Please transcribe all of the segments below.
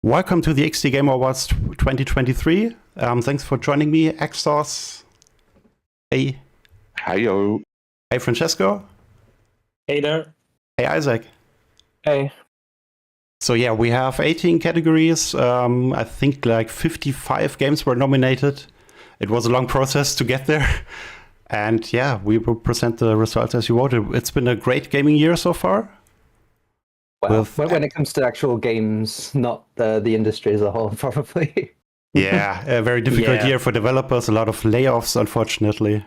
Welcome to the XTgamer Awards 2023. Thanks for joining me, Xtos. Hey. Hiyo. Hey, Francesco. Hey there. Hey, Isaac. Hey. So yeah, we have 18 categories. I think like 55 games were nominated. It was a long process to get there. And yeah, we will present the results as you voted. It's been a great gaming year so far. Well, when it comes to actual games, not the industry as a whole, probably. Yeah, a very difficult year for developers. A lot of layoffs, unfortunately.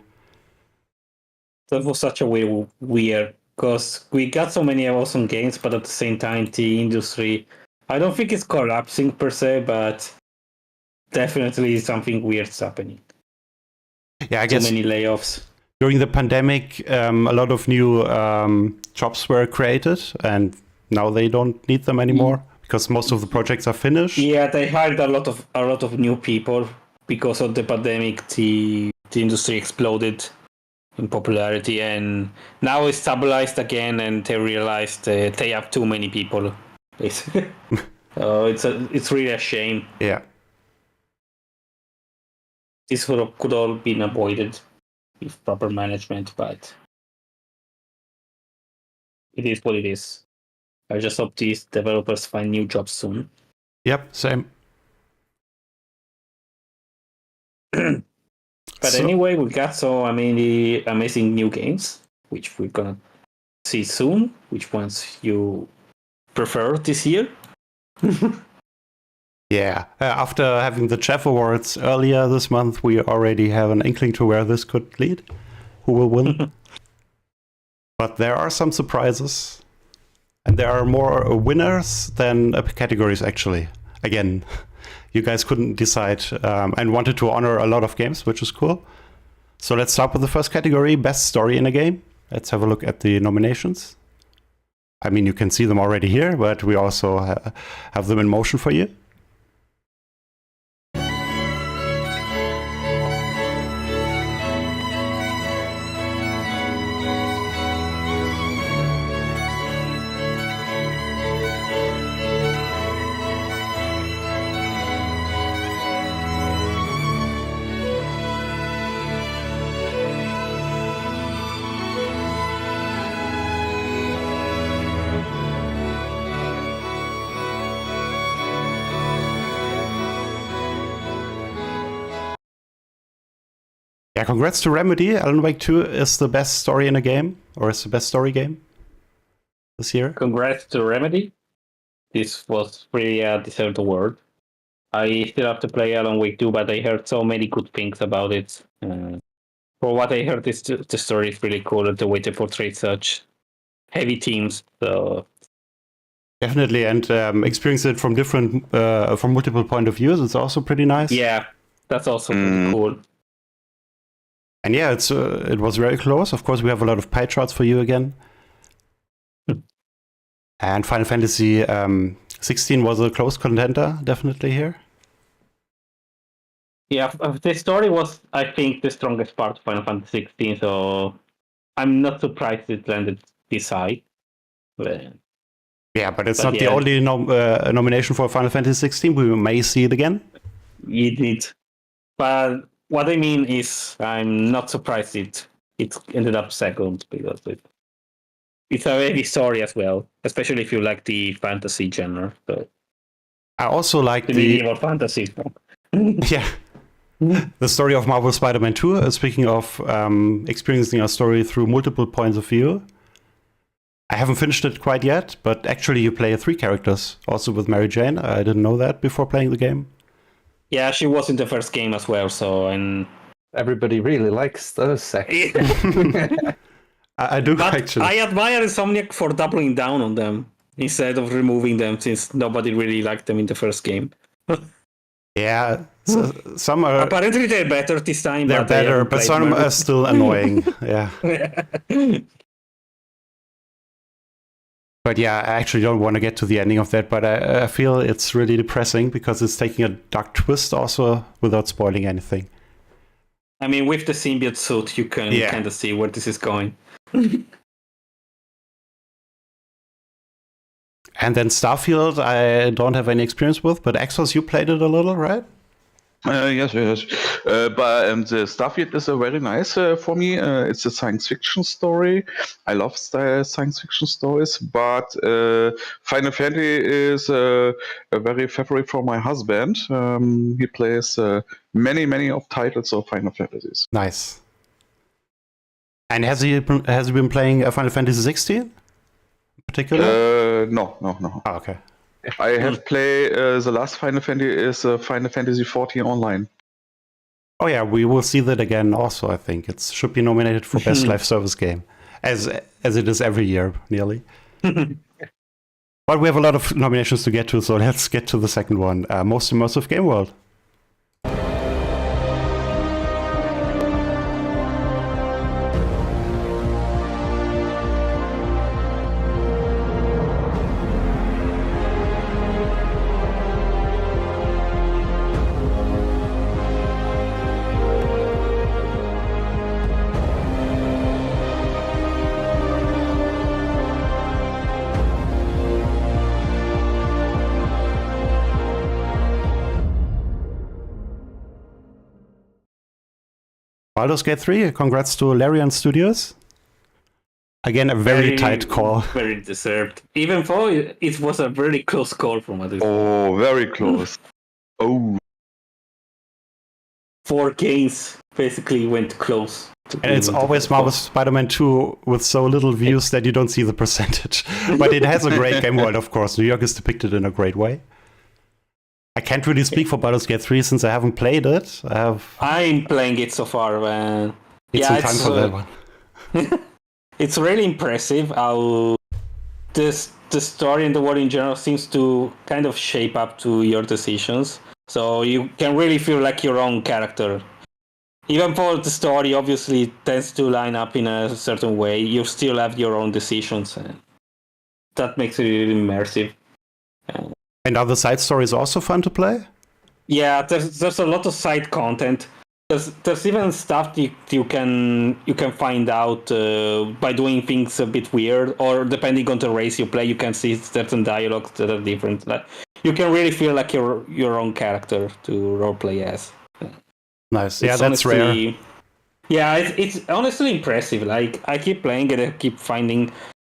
That was such a weird, because we got so many awesome games, but at the same time, the industry, I don't think it's collapsing per se, but definitely something weird's happening. Yeah, I guess too many layoffs. During the pandemic, a lot of new jobs were created, and now they don't need them anymore because most of the projects are finished. Yeah, they hired a lot of new people because of the pandemic. The industry exploded in popularity, and now it's stabilized again, and they realized they have too many people. Basically, it's really a shame. Yeah, this could all been avoided with proper management, but it is what it is. I just hope these developers find new jobs soon. Yep, same. But anyway, we got so many amazing new games, which we're gonna see soon. Which ones you prefer this year? Yeah, after having the Jeff Awards earlier this month, we already have an inkling to where this could lead, who will win. But there are some surprises, and there are more winners than categories, actually. Again, you guys couldn't decide and wanted to honor a lot of games, which is cool. So let's start with the first category, Best Story in a Game. Let's have a look at the nominations. I mean, you can see them already here, but we also have them in motion for you. Yeah, congrats to Remedy. Alan Wake 2 is the best story in a game, or is the best story game this year. Congrats to Remedy. This was really a deserved award. I still have to play Alan Wake 2, but I heard so many good things about it. For what I heard, the story is really cool, and the way they portray such heavy themes. So definitely, and experience it from from multiple point of views. It's also pretty nice. Yeah, that's also pretty cool. And yeah, it was very close. Of course, we have a lot of pie charts for you again. And Final Fantasy 16 was a close contender, definitely here. Yeah, the story was, I think, the strongest part of Final Fantasy 16, so I'm not surprised it landed this high. Yeah, but it's not the only nomination for Final Fantasy 16. We may see it again. It did. But what I mean is, I'm not surprised it ended up second, because it's a heavy story as well, especially if you like the fantasy genre. So I also like the medieval fantasy. Yeah. The story of Marvel Spider-Man 2, speaking of experiencing a story through multiple points of view. I haven't finished it quite yet, but actually you play 3 characters, also with Mary Jane. I didn't know that before playing the game. Yeah, she was in the first game as well, and everybody really likes those sections. I do, but actually. I admire Insomniac for doubling down on them instead of removing them, since nobody really liked them in the first game. Yeah, so some are... Apparently they're better this time. They're better, but some are still annoying. Yeah. But yeah, I actually don't want to get to the ending of that, but I feel it's really depressing because it's taking a dark twist also without spoiling anything. I mean, with the symbiote suit, you can kind of see where this is going. And then Starfield, I don't have any experience with, but Exos, you played it a little, right? Yes. But the Starfield is a very nice for me. It's a science fiction story. I love science fiction stories, but Final Fantasy is a very favorite for my husband. He plays many of titles of Final Fantasies. Nice. And has he been playing Final Fantasy 16 in particular? No. Oh, okay. I have played the last Final Fantasy is Final Fantasy 14 online. Oh yeah, we will see that again also, I think. It should be nominated for Best Live Service Game, as it is every year, nearly. But we have a lot of nominations to get to, so let's get to the second one. Most Immersive Game World. Baldur's Gate 3, congrats to Larian Studios. Again, a very tight call. Very deserved. Even though it was a very close call from others. Oh, very close. Oh. 4 games basically went close. And it's always Marvel's Spider-Man 2 with so little views that you don't see the percentage. But it has a great game world, of course. New York is depicted in a great way. I can't really speak for Baldur's Gate 3 since I haven't played it. I'm playing it so far, man. It's time for that one. It's really impressive how the story and the world in general seems to kind of shape up to your decisions. So you can really feel like your own character. Even though the story obviously tends to line up in a certain way, you still have your own decisions. And that makes it really immersive. And are the side stories also fun to play? Yeah, there's a lot of side content. There's even stuff you can find out by doing things a bit weird, or depending on the race you play, you can see certain dialogues that are different. Like, you can really feel like your own character to roleplay as. Nice. Yeah, that's rare. Yeah, it's honestly impressive. Like, I keep playing and I keep finding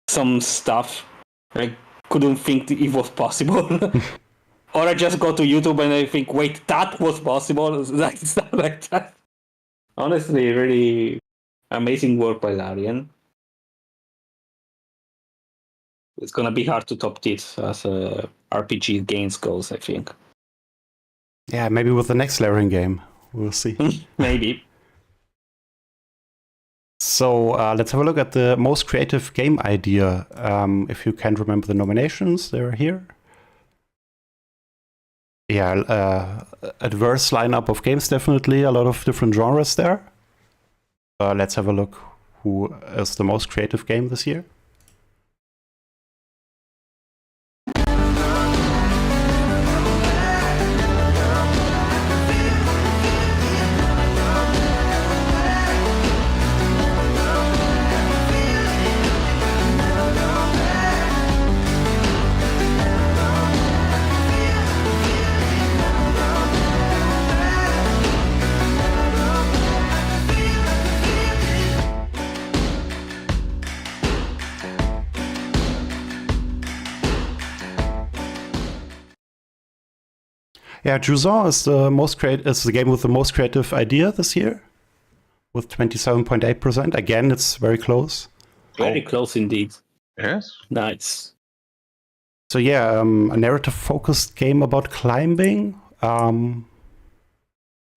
some stuff I couldn't think it was possible. Or I just go to YouTube and I think, wait, that was possible? Like stuff like that. Honestly, really amazing work by Larian. It's gonna be hard to top this as a RPG games goes, I think. Yeah, maybe with the next Larian game. We'll see. Maybe. So let's have a look at the most creative game idea. If you can remember the nominations, they're here. Yeah, a diverse lineup of games, definitely. A lot of different genres there. Let's have a look who is the most creative game this year. Yeah, Jusant is the game with the most creative idea this year, with 27.8%. Again, it's very close. Very close indeed. Yes. Nice. So yeah, a narrative-focused game about climbing. The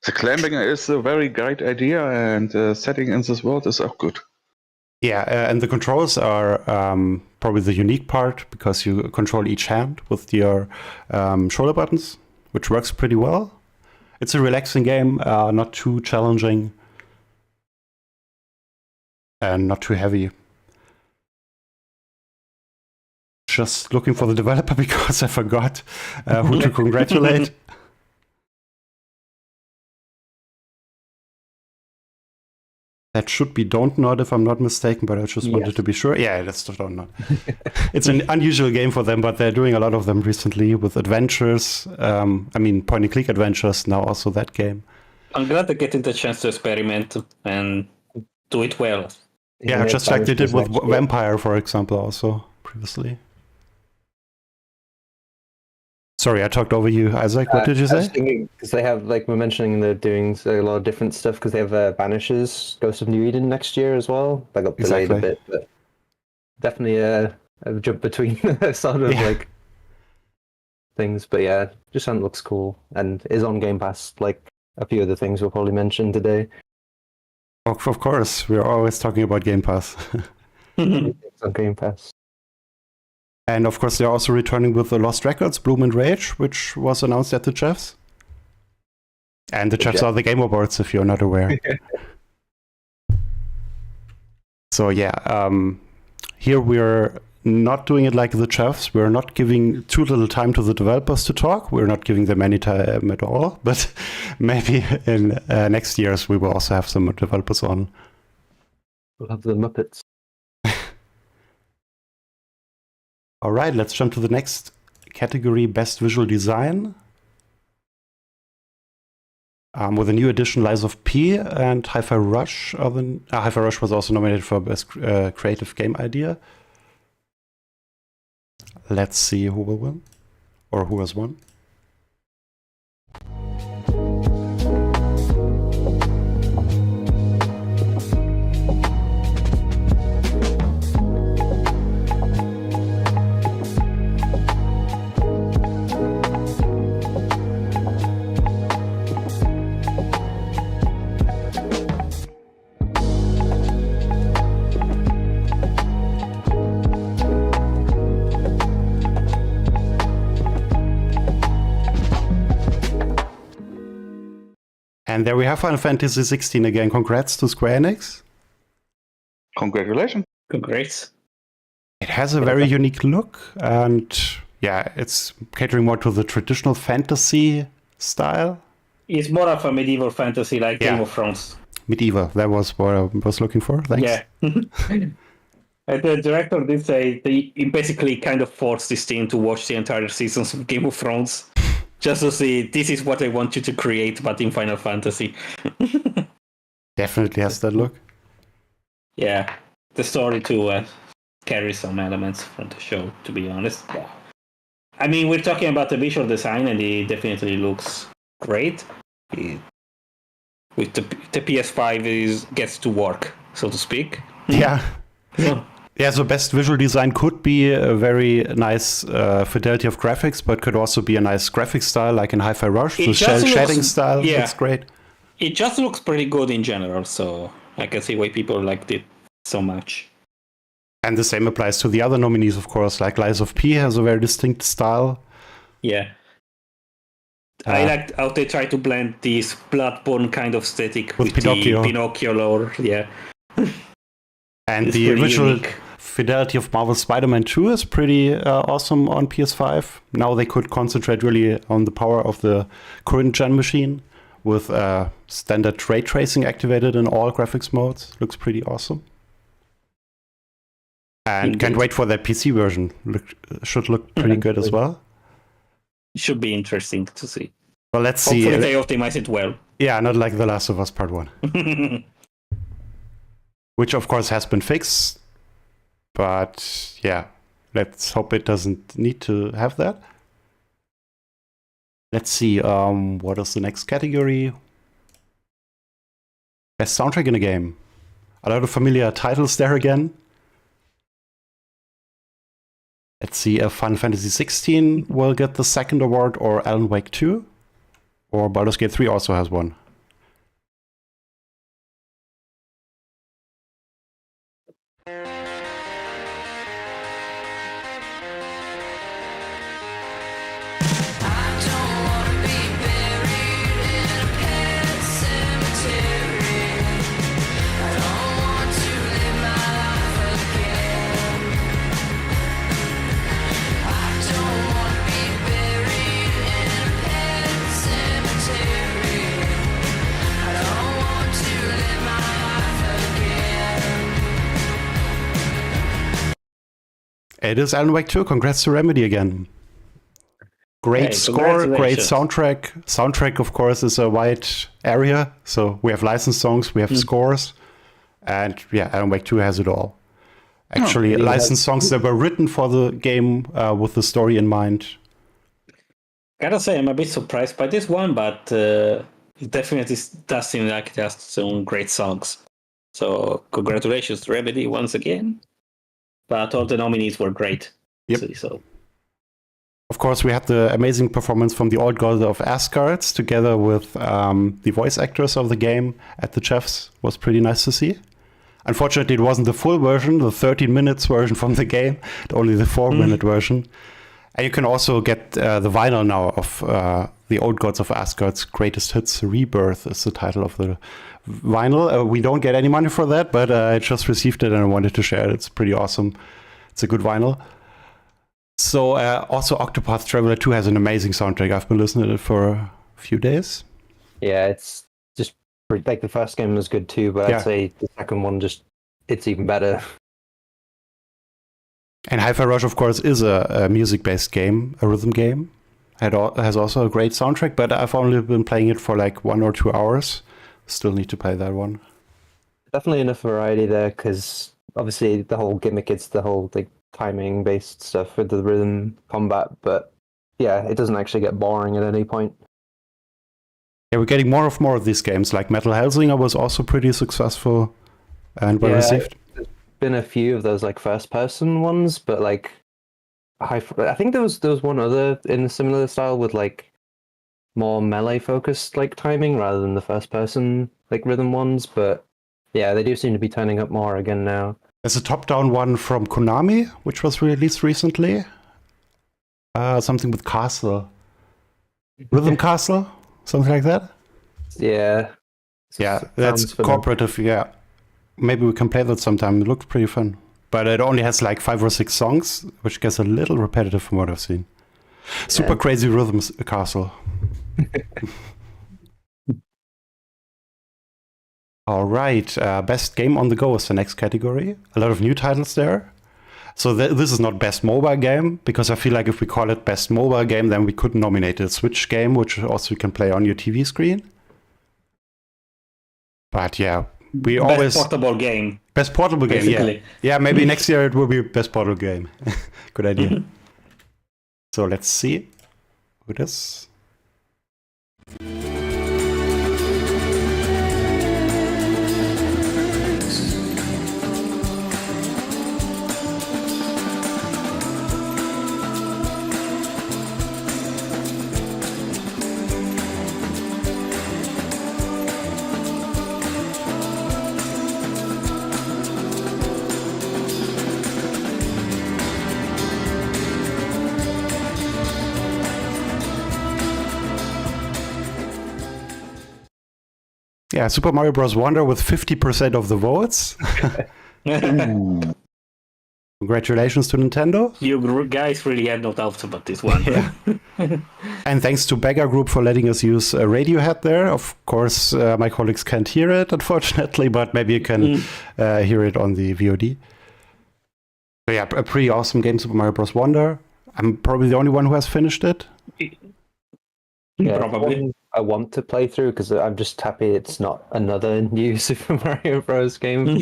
climbing is a very great idea, and setting in this world is auch good. Yeah, and the controls are probably the unique part, because you control each hand with your shoulder buttons, which works pretty well. It's a relaxing game, not too challenging, and not too heavy. Just looking for the developer because I forgot who to congratulate. That should be Don't Nod if I'm not mistaken, but I just wanted to be sure. Yeah, that's Don't Nod. It's an unusual game for them, but they're doing a lot of them recently with adventures. Point and click adventures, now also that game. I'm glad they're getting the chance to experiment and do it well. Yeah, just like they did with Vampire, for example, also previously. Sorry, I talked over you, Isaac. What did you say? Because they have, like we're mentioning, they're doing a lot of different stuff because they have Banishers, Ghost of New Eden next year as well. That got delayed a bit, but definitely a jump between sort of like things. But yeah, just something looks cool and is on Game Pass, like a few of the things we'll probably mention today. Of course, we're always talking about Game Pass. It's on Game Pass. And of course, they're also returning with the Lost Records, Bloom and Rage, which was announced at the Chefs. And the Chefs are the Game Awards, if you're not aware. So yeah, here we're not doing it like the Chefs. We're not giving too little time to the developers to talk. We're not giving them any time at all. But maybe in next years, we will also have some developers on. We'll have the Muppets. All right, let's jump to the next category, Best Visual Design. With a new edition, Lies of P and Hi-Fi Rush. Hi-Fi Rush was also nominated for Best Creative Game Idea. Let's see who will win, or who has won. And there we have Final Fantasy 16 again. Congrats to Square Enix. Congratulations. Congrats. It has a very unique look, and yeah, it's catering more to the traditional fantasy style. It's more of a medieval fantasy like Game of Thrones. Medieval, that was what I was looking for. Thanks. Yeah. The director did say he basically kind of forced his team to watch the entire seasons of Game of Thrones. Just to see, this is what I want you to create, but in Final Fantasy. Definitely has that look. Yeah, the story too carries some elements from the show, to be honest. Yeah. I mean, we're talking about the visual design, and it definitely looks great. With the PS5 gets to work, so to speak. Yeah. Yeah, so best visual design could be a very nice fidelity of graphics, but could also be a nice graphic style, like in Hi-Fi Rush. The shading style, that's great. It just looks pretty good in general, so I can see why people liked it so much. And the same applies to the other nominees, of course, like Lies of P has a very distinct style. Yeah. I liked how they try to blend this Bloodborne kind of aesthetic with Pinocchio. The Pinocchio lore, yeah. And it's the visual unique fidelity of Marvel's Spider-Man 2 is pretty awesome on PS5. Now they could concentrate really on the power of the current gen machine with standard ray tracing activated in all graphics modes. Looks pretty awesome. And can't wait for that PC version. Should look pretty good as well. Should be interesting to see. Well, let's see. Hopefully they optimize it well. Yeah, not like The Last of Us Part 1. Which, of course, has been fixed. But, yeah, let's hope it doesn't need to have that. Let's see, what is the next category? Best soundtrack in a game. A lot of familiar titles there again. Let's see if Final Fantasy 16 will get the second award, or Alan Wake 2, or Baldur's Gate 3 also has one. It is Alan Wake 2. Congrats to Remedy again. Great Hey, score, great congratulations. soundtrack. Soundtrack, of course, is a wide area. So we have licensed songs, we have scores. And yeah, Alan Wake 2 has it all. Actually, licensed songs that were written for the game with the story in mind. Gotta say, I'm a bit surprised by this one, but it definitely does seem like it has some great songs. So congratulations to Remedy once again. But all the nominees were great. Yep. So Of course, we had the amazing performance from the Old God of Asgard together with the voice actors of the game at the Chefs. Was pretty nice to see. Unfortunately, it wasn't the full version, the 13 minutes version from the game, only the 4-minute version. And you can also get the vinyl now of the Old Gods of Asgard's Greatest Hits Rebirth is the title of the vinyl. We don't get any money for that, but I just received it and I wanted to share it. It's pretty awesome. It's a good vinyl. So also Octopath Traveler 2 has an amazing soundtrack. I've been listening to it for a few days. Yeah, it's just like the first game was good too, but I'd say the second one it's even better. And Hi-Fi Rush, of course, is a music-based game, a rhythm game. It has also a great soundtrack, but I've only been playing it for like 1 or 2 hours. Still need to play that one. Definitely enough variety there, because obviously the whole gimmick is the whole like timing-based stuff with the rhythm combat, but yeah, it doesn't actually get boring at any point. Yeah, we're getting more of these games. Like Metal Hellsinger was also pretty successful and well received. There's been a few of those like first-person ones, but like I think there was one other in a similar style with like more melee-focused like timing rather than the first-person like rhythm ones. But yeah, they do seem to be turning up more again now. There's a top-down one from Konami, which was released recently. Something with Castle. Rhythm Castle? Something like that? Yeah. Yeah, that's cooperative, yeah. Maybe we can play that sometime. It looks pretty fun. But it only has like 5 or 6 songs, which gets a little repetitive from what I've seen. Super crazy Rhythm Castle. All right, best game on the go is the next category. A lot of new titles there. So this is not best mobile game, because I feel like if we call it best mobile game, then we could nominate a Switch game, which also you can play on your TV screen. But yeah, we always... Best portable game. Best portable game, yeah. Yeah, maybe next year it will be best portable game. Good idea. So let's see who it is. Yeah, Super Mario Bros. Wonder with 50% of the votes. Congratulations to Nintendo. You guys really had no doubts about this one. Yeah. And thanks to Beggar Group for letting us use Radiohead there. Of course, my colleagues can't hear it, unfortunately, but maybe you can hear it on the VOD. So yeah, a pretty awesome game, Super Mario Bros. Wonder. I'm probably the only one who has finished it. Yeah, Probably. I want to play through because I'm just happy it's not another new Super Mario Bros. Game.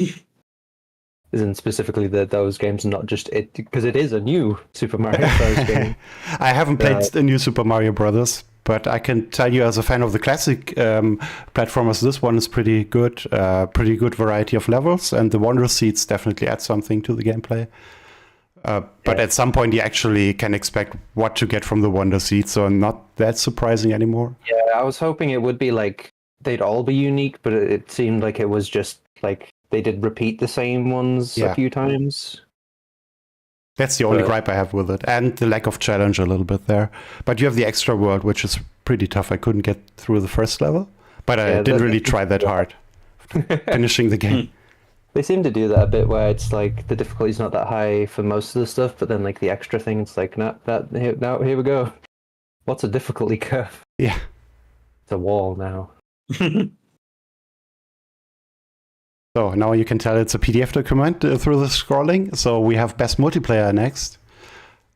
Isn't specifically those games, not just it, because it is a new Super Mario Bros. Game. I haven't played the new Super Mario Brothers, but I can tell you as a fan of the classic platformers, this one is pretty good variety of levels, and the Wonder Seeds definitely add something to the gameplay. But at some point, you actually can expect what to get from the Wonder Seeds, so not that surprising anymore. Yeah, I was hoping it would be like they'd all be unique, but it seemed like it was just like they did repeat the same ones a few times. That's the only gripe I have with it, and the lack of challenge a little bit there. But you have the extra world, which is pretty tough. I couldn't get through the first level, but I didn't really try that hard finishing the game. They seem to do that a bit where it's like the difficulty's not that high for most of the stuff, but then like the extra thing, it's like, now here we go. What's a difficulty curve? Yeah. It's a wall now. So now you can tell it's a PDF document through the scrolling. So we have best multiplayer next.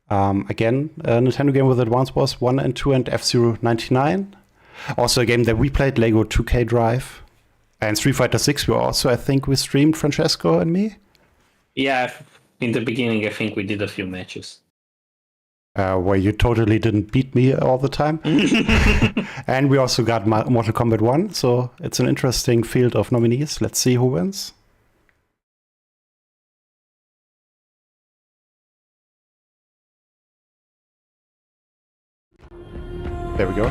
Again, a Nintendo Game with Advance Wars 1 and 2 and F-Zero 99. Also a game that we played, Lego 2K Drive. And Street Fighter 6 we also, I think we streamed, Francesco and me. Yeah, in the beginning I think we did a few matches. Where you totally didn't beat me all the time. And we also got Mortal Kombat 1, so it's an interesting field of nominees. Let's see who wins. There we go.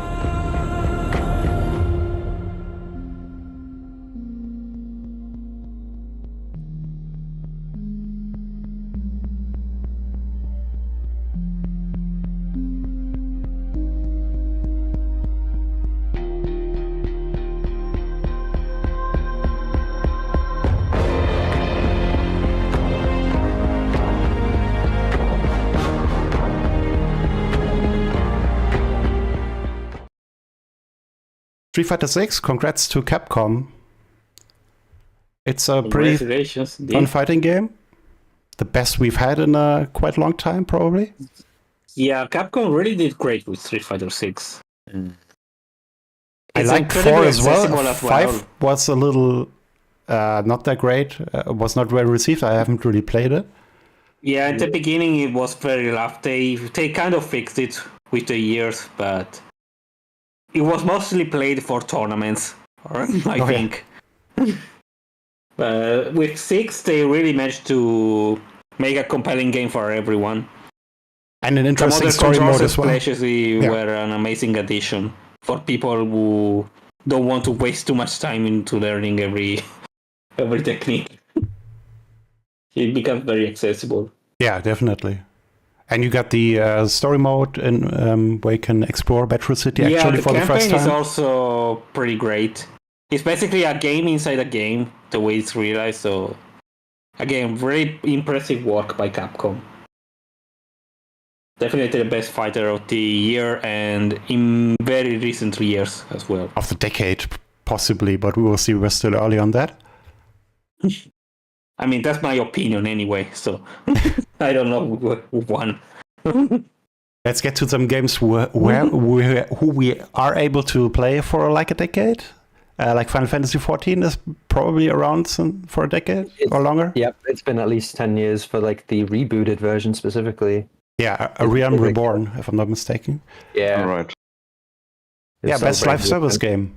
Street Fighter 6, congrats to Capcom. It's a pretty fun fighting game. The best we've had in a quite long time, probably. Yeah, Capcom really did great with Street Fighter 6. I liked 4 as well. 5 was a little not that great. Was not well received. I haven't really played it. Yeah, at the beginning it was very rough. They kind of fixed it with the years, but it was mostly played for tournaments, I think. With 6, they really managed to make a compelling game for everyone. And an interesting story mode as well. Were an amazing addition for people who don't want to waste too much time into learning every technique. It becomes very accessible. Yeah, definitely. And you got the story mode in where you can explore Metro City actually for the first time. The campaign is also pretty great. It's basically a game inside a game, the way it's realized. So, again, very impressive work by Capcom. Definitely the best fighter of the year, and in very recent years as well. Of the decade, possibly, but we will see. We're still early on that. I mean, that's my opinion anyway, so I don't know who won. Let's get to some games who we are able to play for like a decade. Like Final Fantasy XIV is probably around for a decade or longer. Yep, it's been at least 10 years for like the rebooted version specifically. Yeah, A Realm Reborn, if I'm not mistaken. Yeah. All right. Yeah, best live service game.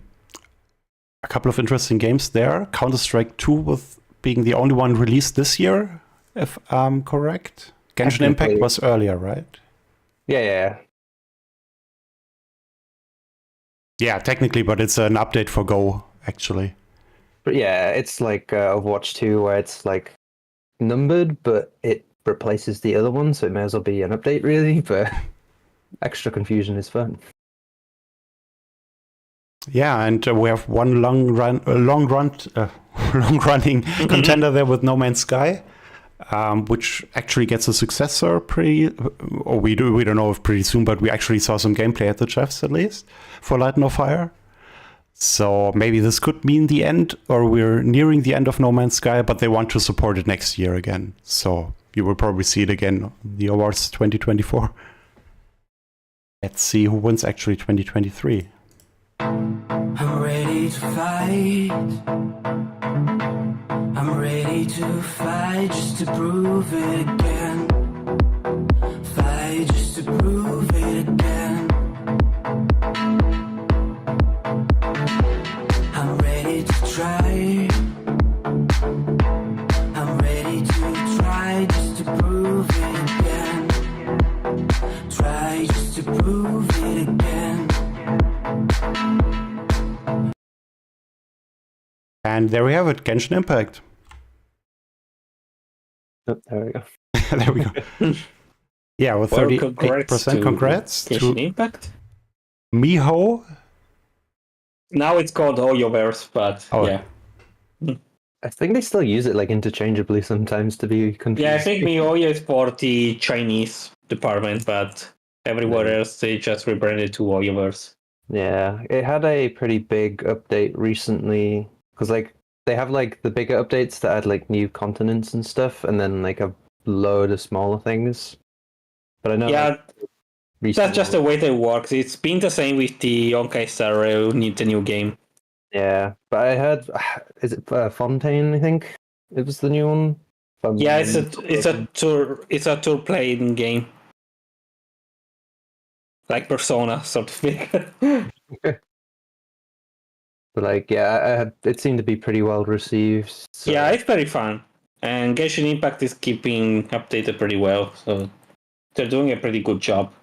A couple of interesting games there. Counter-Strike 2 with being the only one released this year, if I'm correct. Genshin Impact was earlier, right? Yeah. Yeah, technically, but it's an update for Go, actually. But yeah, it's like Overwatch 2, where it's like numbered, but it replaces the other one, so it may as well be an update, really. But extra confusion is fun. Yeah, and we have one long-running contender there with No Man's Sky, which actually gets a successor we don't know if pretty soon, but we actually saw some gameplay at the Chefs at least for Light No Fire. So maybe this could mean the end, or we're nearing the end of No Man's Sky, but they want to support it next year again. So you will probably see it again in the awards 2024. Let's see who wins actually 2023. I'm ready to fight. I'm ready to fight just to prove it again. Fight just to prove it again. I'm ready to try. I'm ready to try just to prove it again. Try just to prove it again. And there we have it, Genshin Impact. Oh, there we go. There we go. Yeah, with 38%. Congrats to Genshin Impact. Miho. Now it's called Hoyoverse, but yeah. I think they still use it like interchangeably sometimes to be confused. Yeah, I think MiHoYo is for the Chinese department, but everywhere else they just rebranded to Hoyoverse. Yeah, it had a pretty big update recently because like they have like the bigger updates that add like new continents and stuff, and then like a load of smaller things. But I know. Yeah, like, recently- that's just the way that it works. It's been the same with the Honkai Star Rail, the new game. Yeah, but I heard, is it Fontaine? I think it was the new one. Yeah, it's a tour playing game, like Persona, so to speak. But like, yeah, it seemed to be pretty well received. So. Yeah, it's very fun, and Genshin Impact is keeping updated pretty well, so they're doing a pretty good job.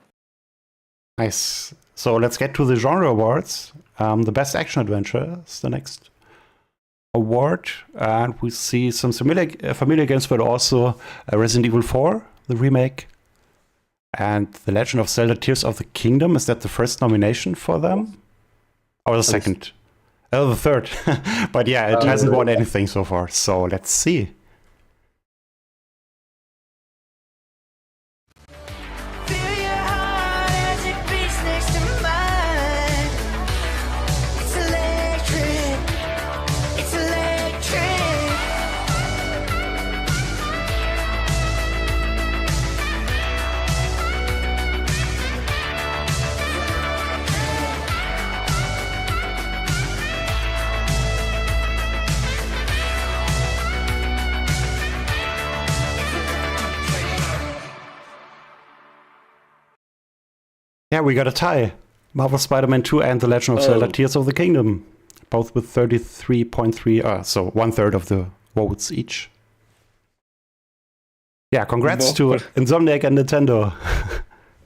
Nice. So let's get to the genre awards. The best action adventure is the next award, and we see some familiar games, but also Resident Evil 4, the remake, and The Legend of Zelda: Tears of the Kingdom. Is that the first nomination for them, or the second? Oh, the third. But yeah, it hasn't won anything so far. So let's see. Feel your heart as it beats next to mine. It's electric. It's electric. Yeah, we got a tie. Marvel Spider-Man 2 and The Legend of Zelda: Tears of the Kingdom, both with 33.3, so 1/3 of the votes each. Yeah, congrats to Insomniac and Nintendo.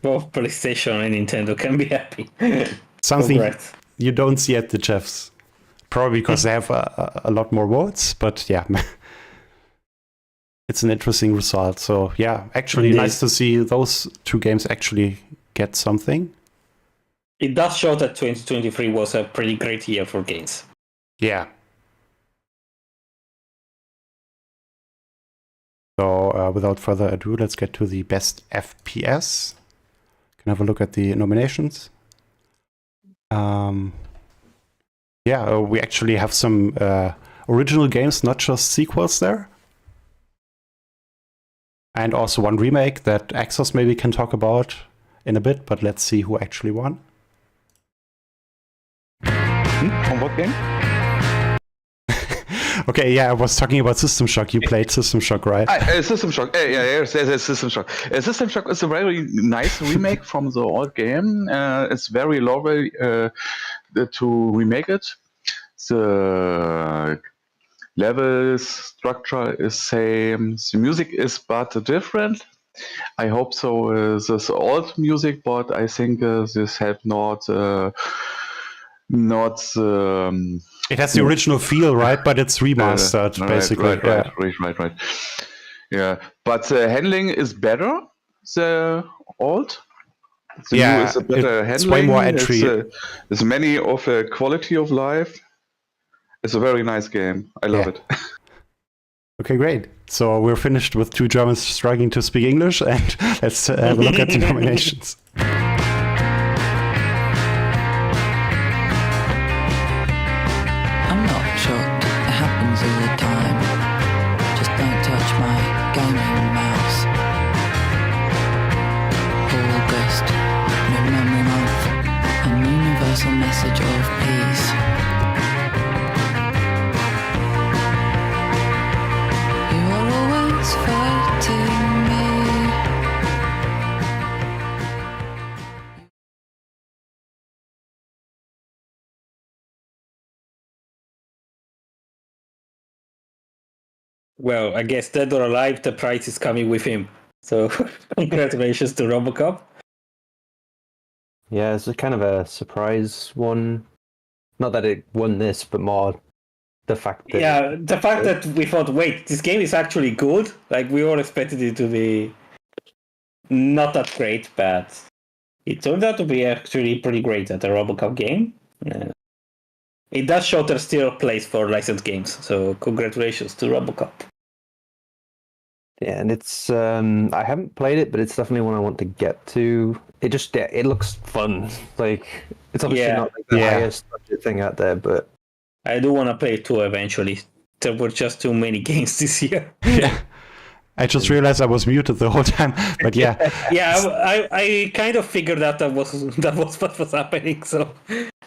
Both PlayStation and Nintendo can be happy. Something Congrats. you don't see at the Chefs. Probably because they have a lot more votes, but yeah. It's an interesting result. So yeah, actually nice to see those two games actually get something. It does show that 2023 was a pretty great year for games. Yeah. So without further ado, let's get to the best FPS. Can have a look at the nominations. We actually have some original games, not just sequels there. And also one remake that Axos maybe can talk about in a bit, but let's see who actually won. On what game? Okay, yeah, I was talking about System Shock. You played System Shock, right? System Shock. Yes, System Shock. System Shock is a very nice remake from the old game. It's very lovely to remake it. The level structure is same. The music is but different. I hope so. This old music, but I think this have not. It has the original feel, right? But it's remastered, basically. Right. Yeah, but the handling is better. The old. The new is a better handling. It's way more entry. It's many of a quality of life. It's a very nice game. I love it. Okay, great. So we're finished with two Germans struggling to speak English, and let's have a look at the nominations. I'm not shocked, it happens all the time. Just don't touch my gaming mouse. August, Mid-Memory Month, an universal message of peace. You are always fighting me. Well, I guess dead or alive, the prize is coming with him. So congratulations to Robocop. Yeah, it's a kind of a surprise one. Not that it won this, but more the fact that... the fact that we thought, wait, this game is actually good. Like, we all expected it to be not that great, but it turned out to be actually pretty great at a Robocop game. It does show there's still a place for licensed games, so congratulations to Robocop. Yeah, and it's I haven't played it, but it's definitely one I want to get to. It just it looks fun. Like it's obviously not like the highest budget thing out there, but I do want to play it too eventually. There were just too many games this year. Yeah. I just realized I was muted the whole time, but yeah. I kind of figured that was what was happening, so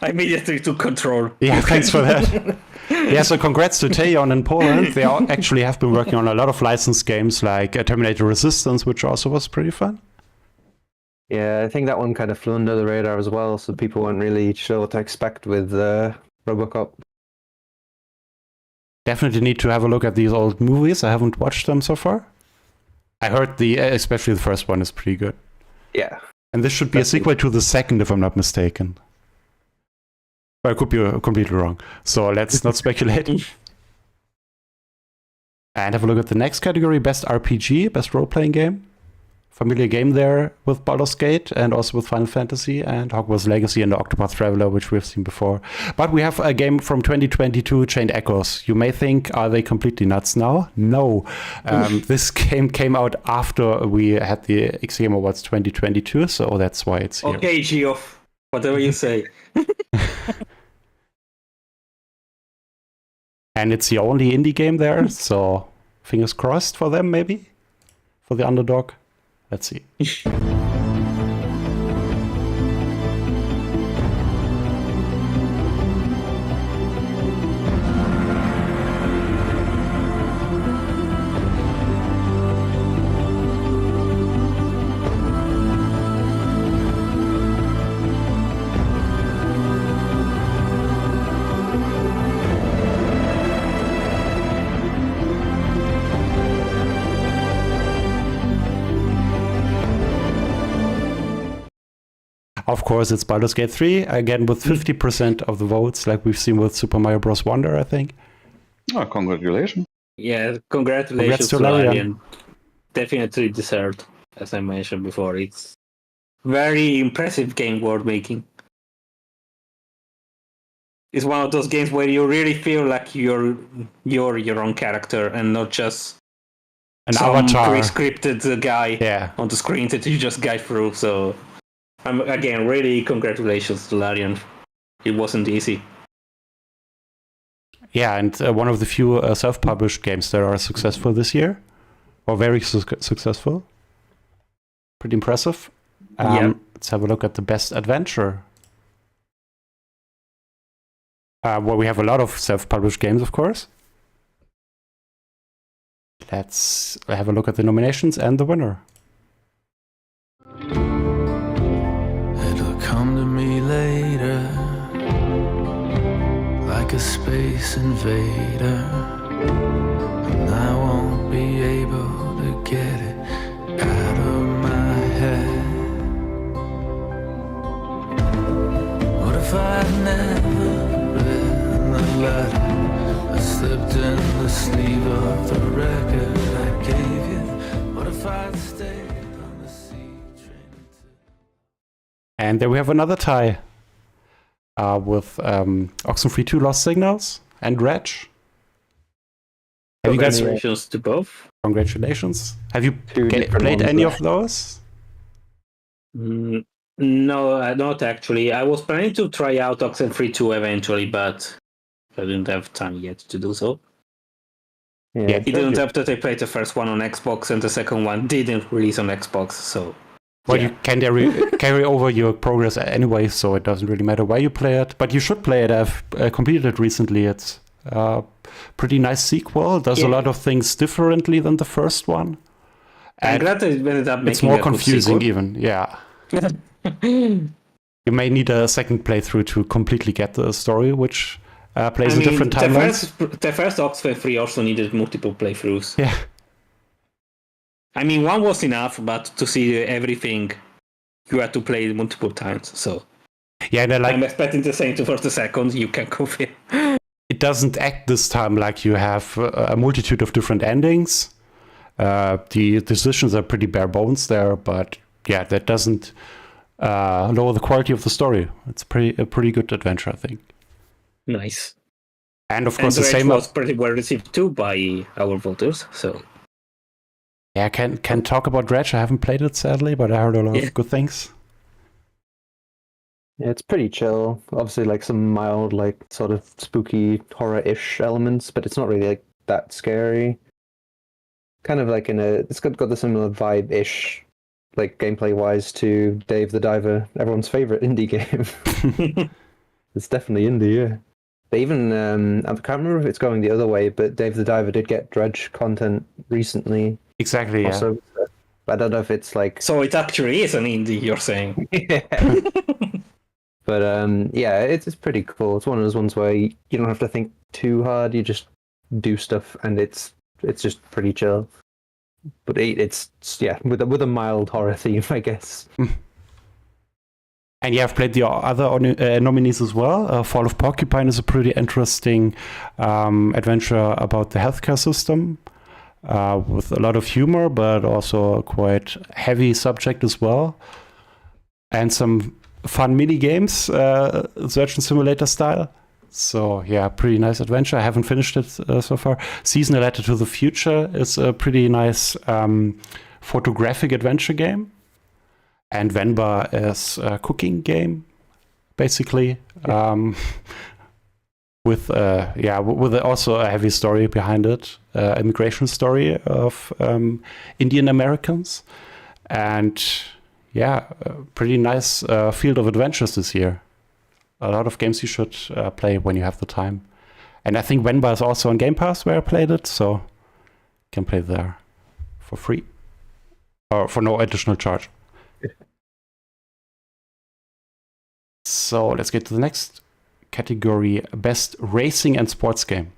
I immediately took control. Yeah, thanks for that. Yeah, so congrats to Tejon in Poland. They actually have been working on a lot of licensed games like Terminator Resistance, which also was pretty fun. Yeah, I think that one kind of flew under the radar as well, so people weren't really sure what to expect with Robocop. Definitely need to have a look at these old movies. I haven't watched them so far. I heard especially the first one is pretty good. Yeah. And this should be a sequel to the second, if I'm not mistaken. But I could be completely wrong. So let's not speculate. And have a look at the next category, Best RPG, Best Role-Playing Game. Familiar game there with Baldur's Gate and also with Final Fantasy and Hogwarts Legacy and the Octopath Traveler, which we've seen before. But we have a game from 2022, Chained Echoes. You may think, are they completely nuts now? No. This game came out after we had the XTgamer Awards 2022, so that's why it's here. Okay, Geoff, whatever you say. And it's the only indie game there, so fingers crossed for them, maybe? For the underdog? Let's see. Of course, it's Baldur's Gate 3, again with 50% of the votes, like we've seen with Super Mario Bros. Wonder, I think. Oh, congratulations. Yeah, congratulations to Larian. Definitely deserved, as I mentioned before. It's very impressive game world making. It's one of those games where you really feel like you're your own character and not just an some avatar pre-scripted guy on the screen that you just guide through. So again, really congratulations to Larian. It wasn't easy. Yeah, and one of the few self-published games that are successful this year, or very successful. Pretty impressive. Let's have a look at the best adventure. Well, we have a lot of self-published games, of course. Let's have a look at the nominations and the winner. It'll come to me later, like a space invader, and I won't be able to get it out of my head. What if I'd never read the letter I slipped in the sleeve of the record I gave you? What if I'd stayed on the sea train to... And there we have another tie with Oxenfree 2 Lost Signals and Reg. Have you guys... Congratulations to both. Congratulations. Have you played any of those? No, not actually. I was planning to try out Oxenfree 2 eventually, but I didn't have time yet to do so. Yeah, it didn't have that I played the first one on Xbox and the second one didn't release on Xbox, so... Well, you can carry over your progress anyway, so it doesn't really matter where you play it. But you should play it. I've completed it recently. It's a pretty nice sequel. Does a lot of things differently than the first one. I'm glad they ended up making it's more confusing even, yeah. You may need a second playthrough to completely get the story, which plays in different timelines. The first Oxenfree also needed multiple playthroughs. Yeah. I mean, one was enough, but to see everything, you had to play it multiple times. So, yeah, I'm expecting the same for the second. You can confirm. It doesn't act this time like you have a multitude of different endings. The decisions are pretty bare bones there, but yeah, that doesn't lower the quality of the story. It's a pretty good adventure, I think. Nice. And of course, the same was pretty well received too by our voters. So. Yeah, I can talk about Dredge. I haven't played it, sadly, but I heard a lot of good things. Yeah, it's pretty chill. Obviously, like some mild, like sort of spooky horror-ish elements, but it's not really like that scary. kind of like it's got the similar vibe-ish, like gameplay-wise, to Dave the Diver, everyone's favorite indie game. It's definitely indie, yeah. They even, I can't remember if it's going the other way, but Dave the Diver did get Dredge content recently. Exactly, yeah. Also, I don't know if it's like... So it actually is an indie, you're saying? Yeah. But yeah, it's pretty cool. It's one of those ones where you don't have to think too hard. You just do stuff, and it's just pretty chill. But it's with a mild horror theme, I guess. And you have played the other nominees as well. Fall of Porcupine is a pretty interesting adventure about the healthcare system with a lot of humor, but also a quite heavy subject as well. And some fun mini games, Surgeon Simulator style. So yeah, pretty nice adventure. I haven't finished it so far. Season: A Letter to the Future is a pretty nice photographic adventure game. And Venba is a cooking game, basically, with also a heavy story behind it, immigration story of Indian Americans, and yeah, a pretty nice field of adventures this year. A lot of games you should play when you have the time. And I think Venba is also on Game Pass where I played it, so you can play there for free or for no additional charge. So let's get to the next category, Best Racing and Sports Game.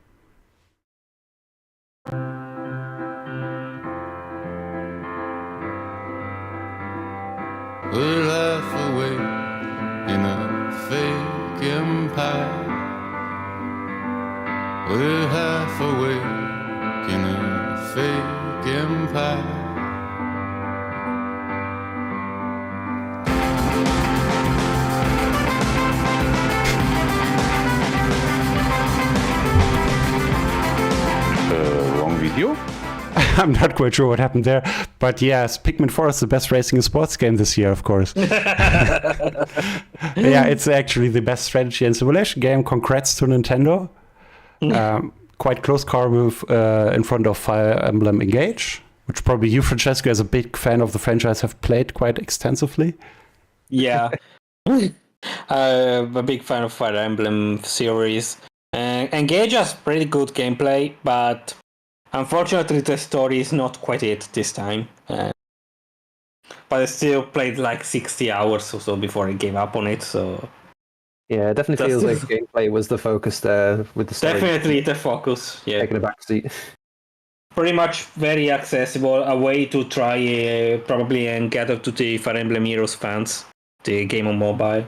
We're half away in a fake empire. We're half awake in a fake empire. Wrong video? I'm not quite sure what happened there, but yes, Pikmin 4 is the best racing and sports game this year, of course. Yeah, it's actually the best strategy and simulation game. Congrats to Nintendo. Quite close car move in front of Fire Emblem Engage, which probably you, Francesco, as a big fan of the franchise, have played quite extensively. Yeah. I'm a big fan of Fire Emblem series. Engage has pretty good gameplay, but unfortunately the story is not quite it this time. But I still played like 60 hours or so before I gave up on it, so... Yeah, it definitely feels like gameplay was the focus there with the story. Definitely the focus, yeah. Taking a backseat. Pretty much very accessible, a way to try probably and gather to the Fire Emblem Heroes fans, the game on mobile.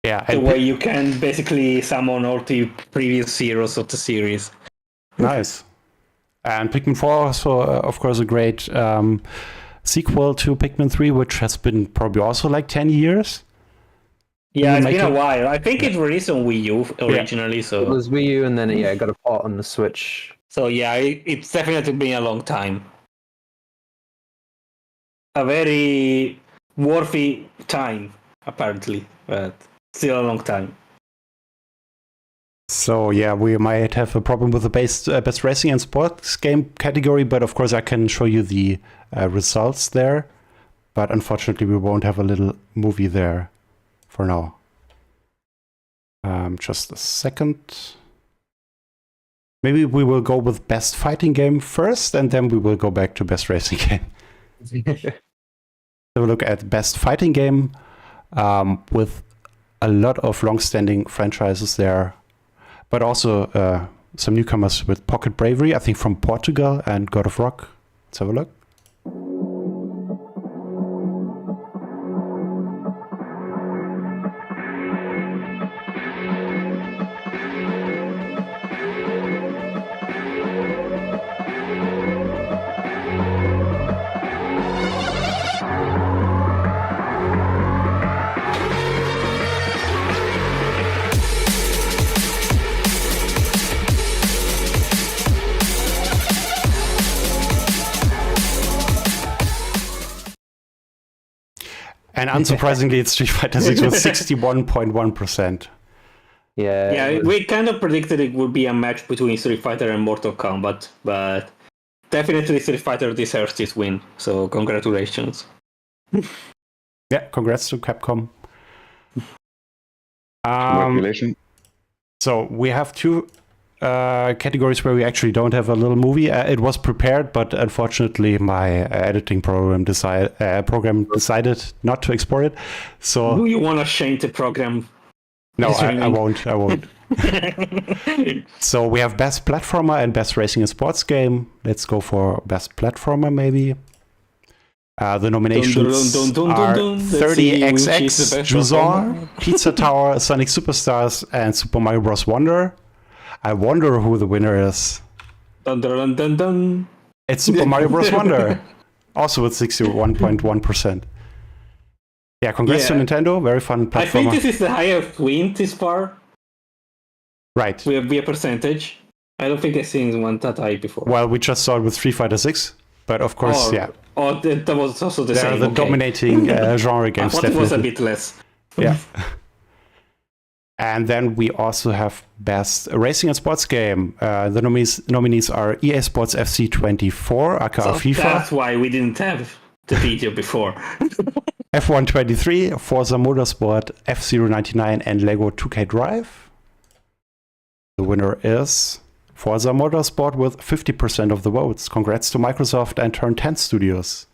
Yeah, The way you can basically summon all the previous heroes of the series. Nice. And Pikmin 4 also, of course, a great sequel to Pikmin 3, which has been probably also like 10 years. Yeah, it's been a while. I think it released on Wii U originally, so... It was Wii U, and then it got a port on the Switch. So yeah, it's definitely been a long time. A very worthy time, apparently, but still a long time. So yeah, we might have a problem with the best racing and sports game category, but of course I can show you the results there. But unfortunately, we won't have a little movie there for now. Just a second. Maybe we will go with best fighting game first, and then we will go back to best racing game. Have a look at best fighting game with a lot of long-standing franchises there, but also some newcomers with Pocket Bravery, I think from Portugal, and God of Rock. Let's have a look. And unsurprisingly, it's Street Fighter 6 with 61.1%. Yeah. We kind of predicted it would be a match between Street Fighter and Mortal Kombat, but definitely Street Fighter deserves this win. So congratulations. Yeah, congrats to Capcom. Congratulations. So we have two categories where we actually don't have a little movie. It was prepared, but unfortunately my editing program decided not to export it. So Do you want to change the program? no, It's I really- won't. So we have best platformer and best racing and sports game. Let's go for best platformer, maybe. The nominations Dun, dun, dun, dun, are dun, dun. Let's see which is the 30XX, best Juzor, Pizza Tower, Sonic Superstars, and Super Mario Bros. Wonder. I wonder who the winner is. Dun, dun, dun, dun, dun. It's Super Mario Bros. Wonder, also with 61.1%. Yeah, congrats to Yeah. Nintendo. Very fun platformer. I think this is the highest win this far. Right. We have a percentage. I don't think I've seen one that high before. Well, we just saw it with Street Fighter 6, but of course, yeah. Oh, that was also the They're same. the okay. dominating genre I games, thought it was a definitely. bit less. Yeah. And then we also have best racing and sports game. The nominees are EA Sports FC 24, aka So FIFA, that's why we didn't have the video before. F1 23, Forza Motorsport, F-Zero 99, and Lego 2K Drive. The winner is Forza Motorsport with 50% of the votes. Congrats to Microsoft and Turn 10 Studios.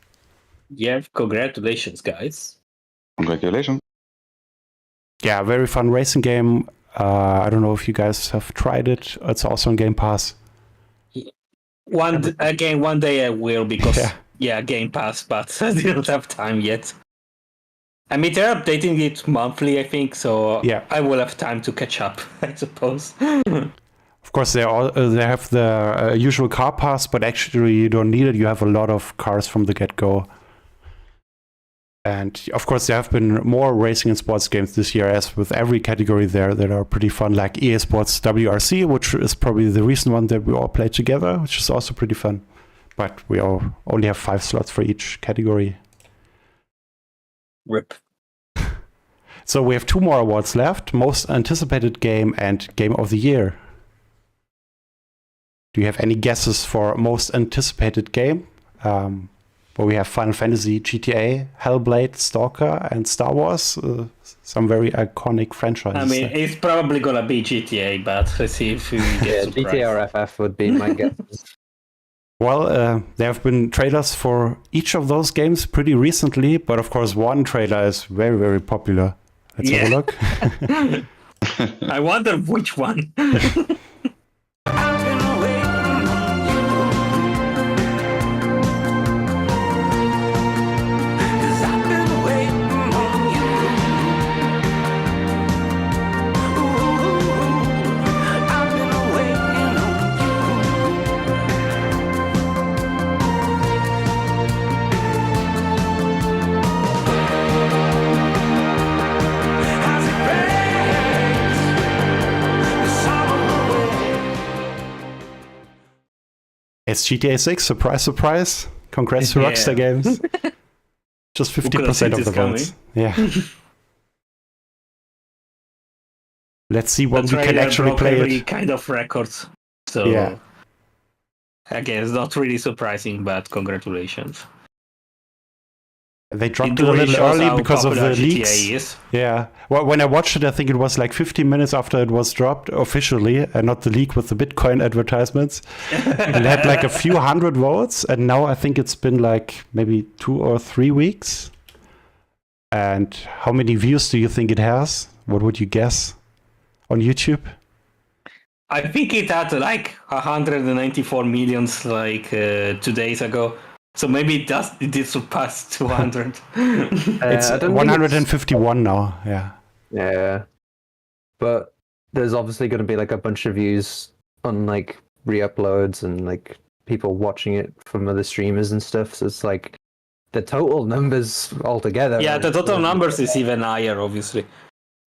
Yeah, congratulations, guys. Congratulations. Yeah, very fun racing game. I don't know if you guys have tried it. It's also on Game Pass. One day I will because Yeah. Game Pass, but I didn't have time yet. I mean, they're updating it monthly, I think, so Yeah. I will have time to catch up, I suppose. Of course, they have the usual car pass, but actually you don't need it. You have a lot of cars from the get-go. And of course, there have been more racing and sports games this year, as with every category there that are pretty fun, like EA Sports WRC, which is probably the recent one that we all played together, which is also pretty fun. But we only have 5 slots for each category. Rip. So we have 2 more awards left: Most Anticipated Game and Game of the Year. Do you have any guesses for Most Anticipated Game? Well, we have Final Fantasy, GTA, Hellblade, Stalker, and Star Wars. Some very iconic franchises. I mean, it's probably gonna be GTA, but let's see if we get surprised. GTA or FF would be my guess. Well, there have been trailers for each of those games pretty recently, but of course one trailer is very, very popular. Let's have a look. I wonder which one. It's GTA 6, surprise, surprise. Congrats to Yeah. Rockstar Games. Just 50% of this the votes. Yeah. Let's see what The we can trailer actually broke play every it. kind of records. So Yeah. again, it's not really surprising, but congratulations. They dropped It it a really little shows early how because of popular the GTA leaks. is. Yeah. Well, when I watched it, I think it was like 15 minutes after it was dropped officially, and not the leak with the Bitcoin advertisements. It had like a few hundred votes, and now I think it's been like maybe 2 or 3 weeks. And how many views do you think it has? What would you guess on YouTube? I think it had like 194 millions like 2 days ago. So maybe it did surpass 200. It's I don't think 151 now. Yeah. Yeah, but there's obviously going to be like a bunch of views on like re-uploads and like people watching it from other streamers and stuff. So it's like the total numbers altogether. Yeah, the total numbers is even higher, obviously.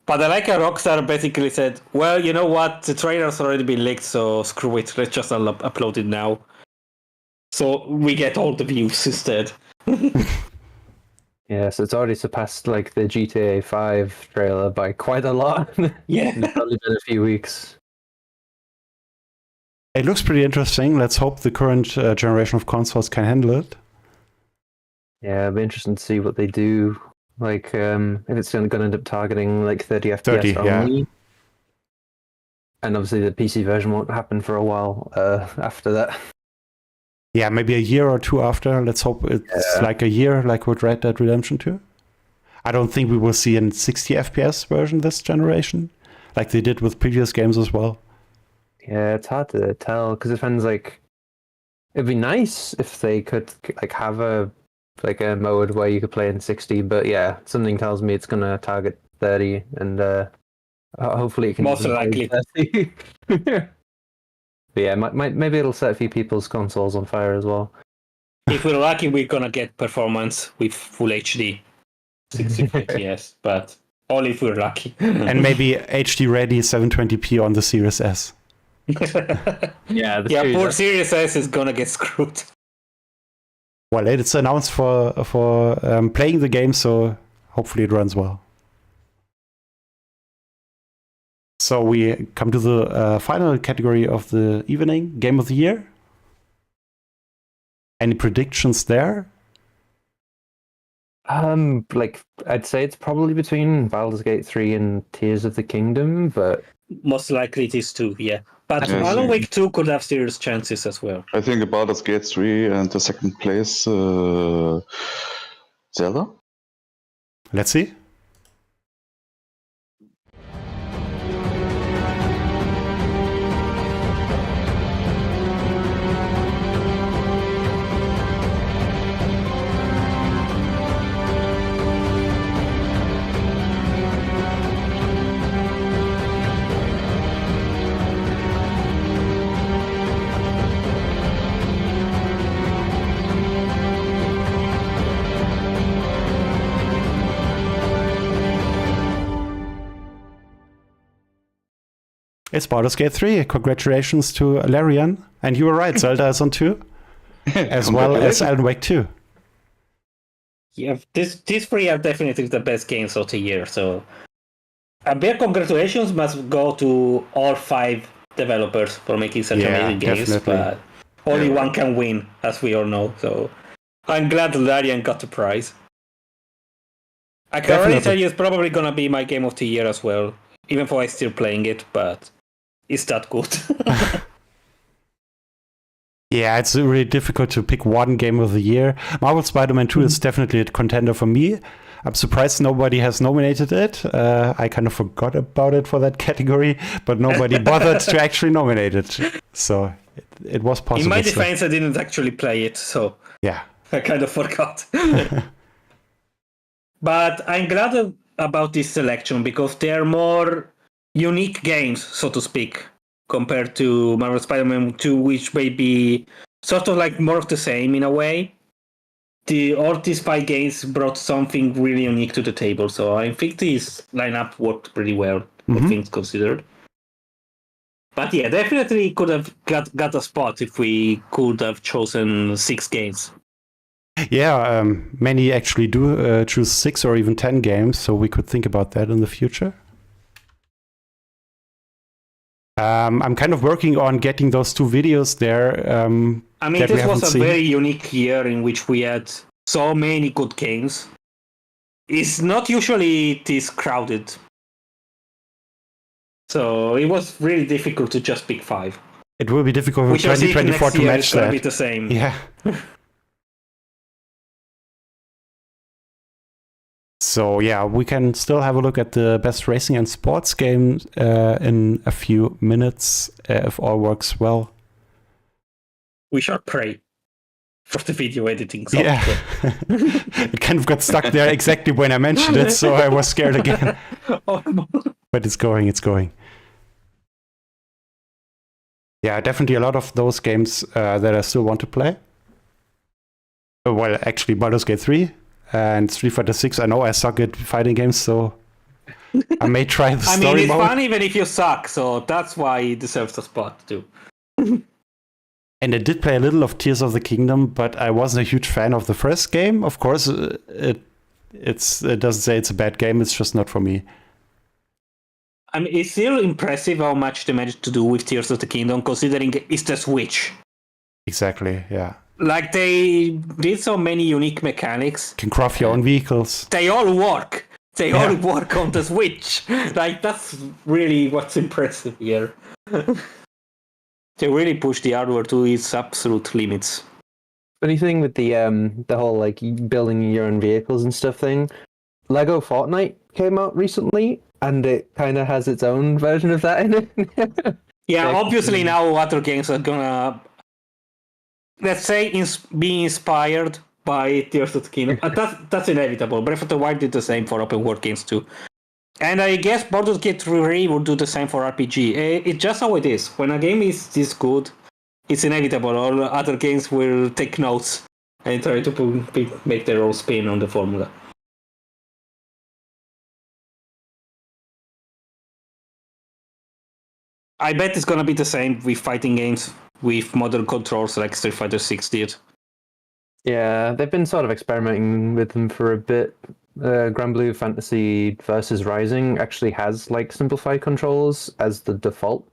But I like how Rockstar basically said, well, you know what? The trailer's already been leaked, so screw it. Let's just upload it now. So we get all the views instead. Yeah, so it's already surpassed like the GTA 5 trailer by quite a lot. Yeah. It's only been a few weeks. It looks pretty interesting. Let's hope the current generation of consoles can handle it. Yeah, it'll be interesting to see what they do. Like, if it's going to end up targeting like 30 FPS 30, only. yeah. And obviously the PC version won't happen for a while after that. Yeah, maybe a year or two after. Let's hope it's like a year, like with Red Dead Redemption 2. I don't think we will see a 60 FPS version this generation, like they did with previous games as well. Yeah, it's hard to tell because it depends. Like, it'd be nice if they could like have a mode where you could play in 60. But yeah, something tells me it's gonna target 30, and hopefully it can Most even likely. play 30. But yeah, maybe it'll set a few people's consoles on fire as well. If we're lucky, we're gonna get performance with Full HD, 60 FPS, but only if we're lucky. And maybe HD ready 720p on the Series S. Yeah, Poor Series S is gonna get screwed. Well, it's announced for playing the game, so hopefully it runs well. So we come to the final category of the evening, Game of the Year. Any predictions there? Like I'd say it's probably between Baldur's Gate 3 and Tears of the Kingdom, but Most likely it is 2, yeah. But Yes. Alan Wake 2 could have serious chances as well. I think about Baldur's Gate 3 and the second place, Zelda. Let's see. It's Baldur's Gate 3. Congratulations to Larian. And you were right, Zelda is on 2, as well as Alan Wake 2. Yeah, these three are definitely the best games of the year. So a big congratulations must go to all 5 developers for making such amazing games. Definitely. But only one can win, as we all know. So I'm glad Larian got the prize. I can already tell you it's probably gonna be my game of the year as well, even though I'm still playing it, but it's that good. Yeah, it's really difficult to pick one game of the year. Marvel Spider-Man 2 is definitely a contender for me. I'm surprised nobody has nominated it. I kind of forgot about it for that category, but nobody bothered to actually nominate it. So it was possible. In my defense, I didn't actually play it, so yeah, I kind of forgot. But I'm glad about this selection because they're more unique games, so to speak, compared to Marvel Spider-Man 2, which may be sort of like more of the same in a way. All these 5 games brought something really unique to the table, so I think this lineup worked pretty well, all things considered. But yeah, definitely could have got a spot if we could have chosen 6 games. Yeah, many actually do choose 6 or even 10 games, so we could think about that in the future. I'm kind of working on getting those 2 videos there. I mean, this was a very unique year in which we had so many good games. It's not usually this crowded. So it was really difficult to just pick 5. It will be difficult for 2024 to match that. Be the same. Yeah. So yeah, we can still have a look at the best racing and sports game in a few minutes if all works well. We shall pray for the video editing software. Yeah, it kind of got stuck there exactly when I mentioned it, so I was scared again. But it's going. Yeah, definitely a lot of those games that I still want to play. Well, actually, Baldur's Gate 3. And Street Fighter 6, I know I suck at fighting games, so I may try the story mode. I mean, it's fun even if you suck, so that's why it deserves a spot too. And I did play a little of Tears of the Kingdom, but I wasn't a huge fan of the first game. Of course, it doesn't say it's a bad game, it's just not for me. I mean, it's still impressive how much they managed to do with Tears of the Kingdom, considering it's the Switch. Exactly, yeah. Like, they did so many unique mechanics. You can craft your own vehicles. They all work. They all work on the Switch. Like, that's really what's impressive here. They really push the hardware to its absolute limits. Funny thing with the whole like building your own vehicles and stuff thing, Lego Fortnite came out recently, and it kind of has its own version of that in it. Yeah, obviously now other games are gonna, let's say, be inspired by Tears of the Kingdom. That's inevitable. Breath of the Wild did the same for open world games too. And I guess Baldur's Gate 3 will do the same for RPG. It's just how it is. When a game is this good, it's inevitable. All other games will take notes and try to make their own spin on the formula. I bet it's gonna be the same with fighting games with modern controls like Street Fighter 6 did. Yeah, they've been sort of experimenting with them for a bit. Grand Blue Fantasy Versus Rising actually has like simplified controls as the default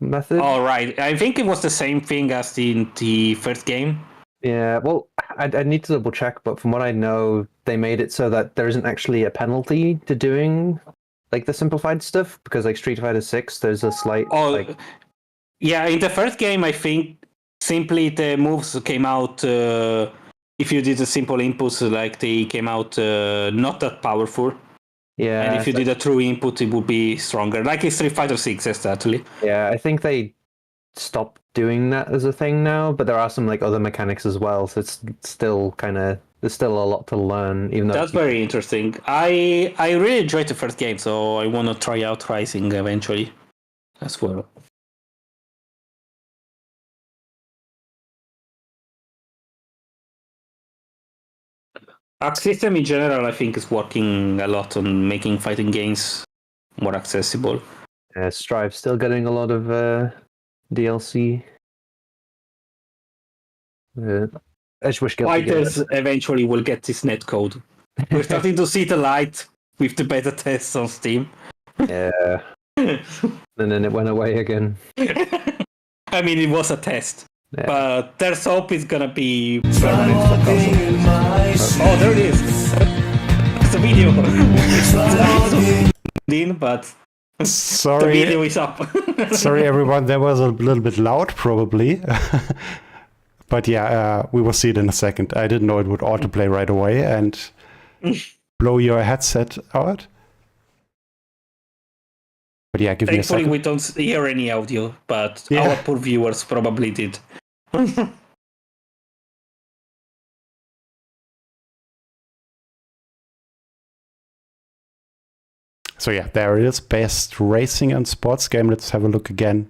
method. Oh, right. I think it was the same thing as in the first game. Yeah, well, I need to double check, but from what I know, they made it so that there isn't actually a penalty to doing like the simplified stuff, because like Street Fighter 6, there's a slight yeah, in the first game, I think simply the moves came out if you did a simple inputs, like they came out not that powerful. Yeah. And if you did a true input, it would be stronger. Like in Street Fighter 6, actually. Yeah, I think they stopped doing that as a thing now, but there are some like other mechanics as well, so it's still kind of, there's still a lot to learn. Even though that's very interesting. I really enjoyed the first game, so I want to try out Rising eventually as well. Arc System in general, I think, is working a lot on making fighting games more accessible. Strive's still getting a lot of DLC. Edgewish Fighters eventually will get this netcode. We're starting to see the light with the beta tests on Steam. Yeah. And then it went away again. I mean, it was a test. Yeah. But there's hope it's gonna be permanent for console. Oh, there it is. It's a video. But sorry, the video is up. Sorry, everyone. That was a little bit loud, probably. But yeah, we will see it in a second. I didn't know it would autoplay right away and blow your headset out. But yeah, give me a second. Thankfully, we don't hear any audio, but our poor viewers probably did. So yeah, there it is. Best racing and sports game. Let's have a look again,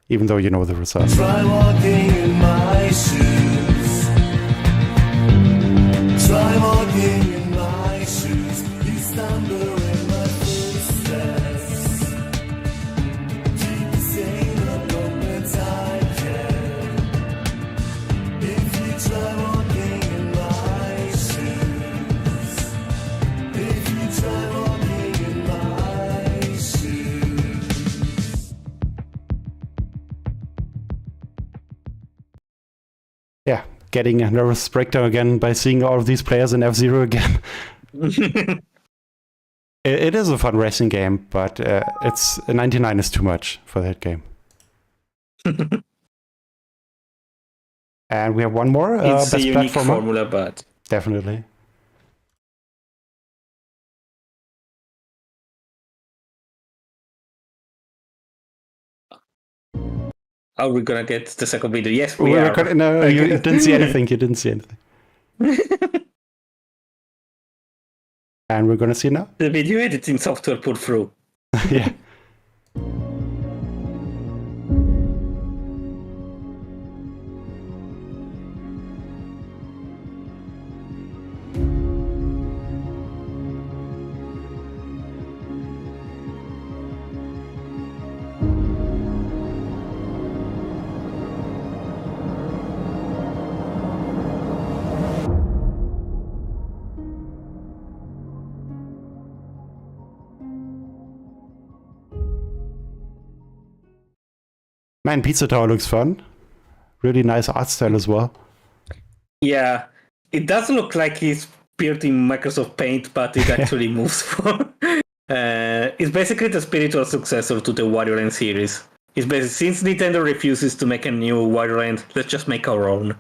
even though you know the results. Try walking in my shoes. Try walking in my shoes. You stumble in my footsteps. Keep saying the moments I can. If you try walking in my shoes. If you try walking in my shoes. Yeah, getting a nervous breakdown again by seeing all of these players in F-Zero again. It is a fun racing game, but it's 99 is too much for that game. And we have one more. It's best a unique platformer. formula, but Definitely. are we gonna get the second video? Yes, we We're are. recording- no, you didn't see anything. You didn't see anything. And we're gonna see now. The video editing software put through. Yeah. Man, Pizza Tower looks fun. Really nice art style as well. Yeah, it does look like it's built in Microsoft Paint, but it actually moves for. It's basically the spiritual successor to the Wario Land series. It's basically, since Nintendo refuses to make a new Wario Land, let's just make our own.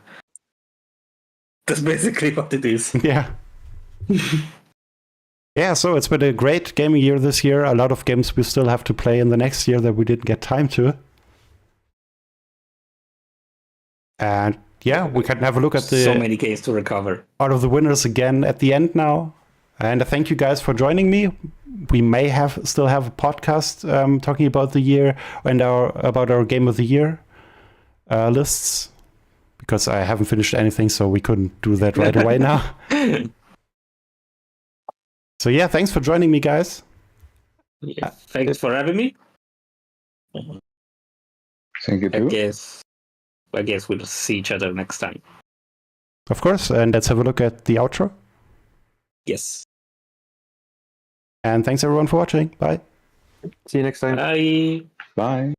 That's basically what it is. Yeah. Yeah, so it's been a great gaming year this year. A lot of games we still have to play in the next year that we didn't get time to. And yeah, we can have a look at So many games to recover. out of the winners again at the end now. And thank you guys for joining me. We may still have a podcast talking about the year and about our Game of the Year lists, because I haven't finished anything, so we couldn't do that right away now. So yeah, thanks for joining me, guys. Yeah, thanks for having me. Thank you I too. guess we'll see each other next time. Of course, and let's have a look at the outro. Yes. And thanks everyone for watching. Bye. See you next time. Bye. Bye.